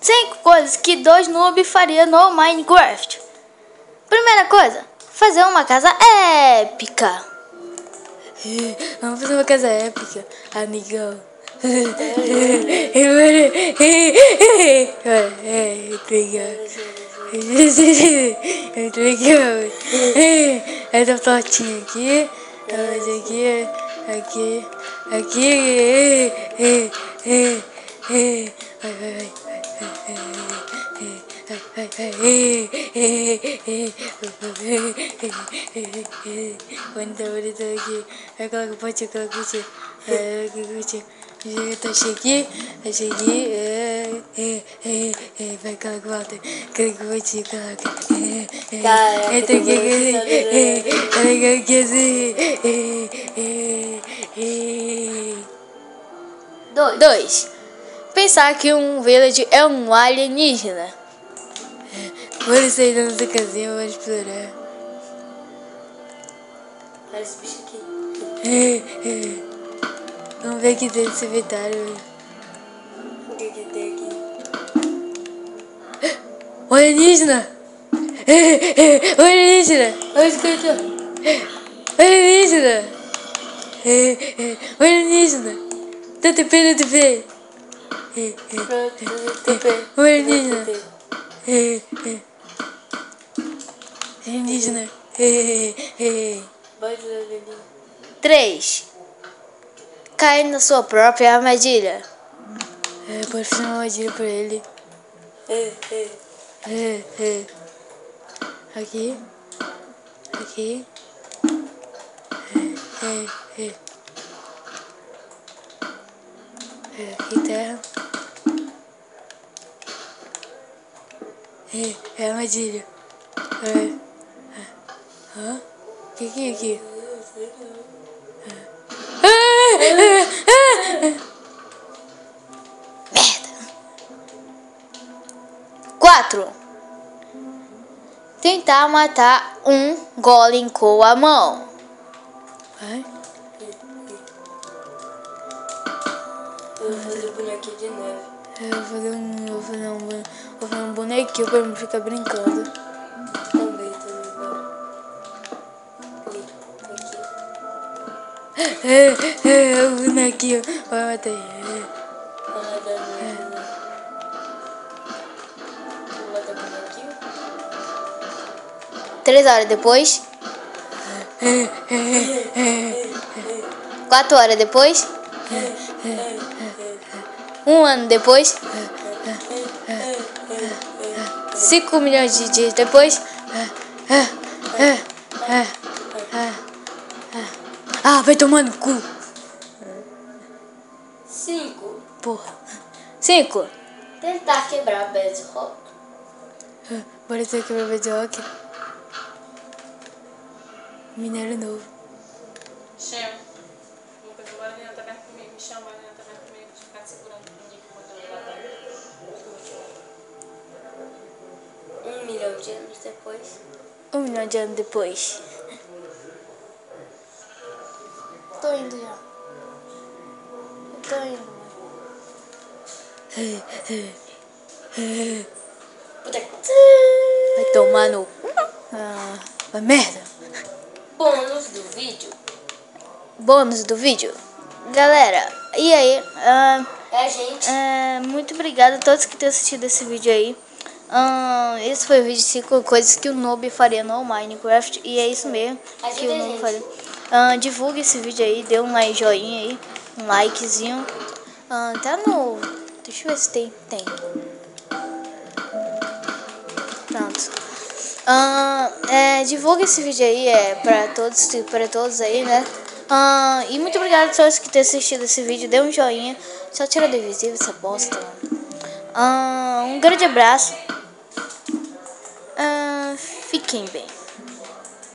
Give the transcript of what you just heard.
5 coisas que 2 noob faria no Minecraft. Primeira coisa, fazer uma casa épica. Vamos fazer uma casa épica, amigão. Muito legal. Essa portinha aqui, vai. Bonito aqui. Aquela ponte, achei aqui, vai aquela que volta, aquela que ponte, Dois. Pensar que um village é um alienígena. Vamos sair da nossa casinha, vamos explorar. Olha esse bicho aqui. Vamos ver aqui dentro do cemitério. O que tem aqui? O alienígena! O alienígena! Olha esse cara. O alienígena! O alienígena! Dá TP, dá TP! O alienígena! Alienígena! 3. Cair na sua própria armadilha. Pode fazer uma armadilha pra ele. Aqui. Aqui terra. É armadilha. Que é aqui? Merda. 4. Tentar matar um golem com a mão. Vai. Eu vou fazer bonequinho de neve. Vou fazer um bonequinho pra não ficar brincando. Também. O bonequinho vai matar ele. Vou matar o bonequinho. 3 horas depois. 4 horas depois. 1 ano depois. 5 milhões de dias depois. Vai tomar no cu. 5. Porra. 5. Tentar quebrar o bedrock. Bora ter que quebrar o bedrock. Minério novo. Chama. Uma coisa agora, a Lina tá perto comigo. Me chama, a Lina tá perto comigo. Deixa eu ficar segurando comigo enquanto eu levar a 1 milhão de anos depois. 1 milhão de anos depois. Tô indo já. Eu tô indo. Vai tomar no... Vai merda. Bônus do vídeo. Galera, e aí? Gente. Muito obrigada a todos que tenham assistido esse vídeo aí. Esse foi o vídeo de 5 coisas que o noob faria no Minecraft. E é isso mesmo que o noob faria. Divulgue esse vídeo aí, dê um joinha aí, um likezinho. Tá no... Deixa eu ver se tem. Pronto. Divulgue esse vídeo aí, pra todos aí, né? E muito obrigado a todos que tenham assistido esse vídeo. Dê um joinha. Só tira do invisível essa bosta. Um grande abraço. Fiquem bem.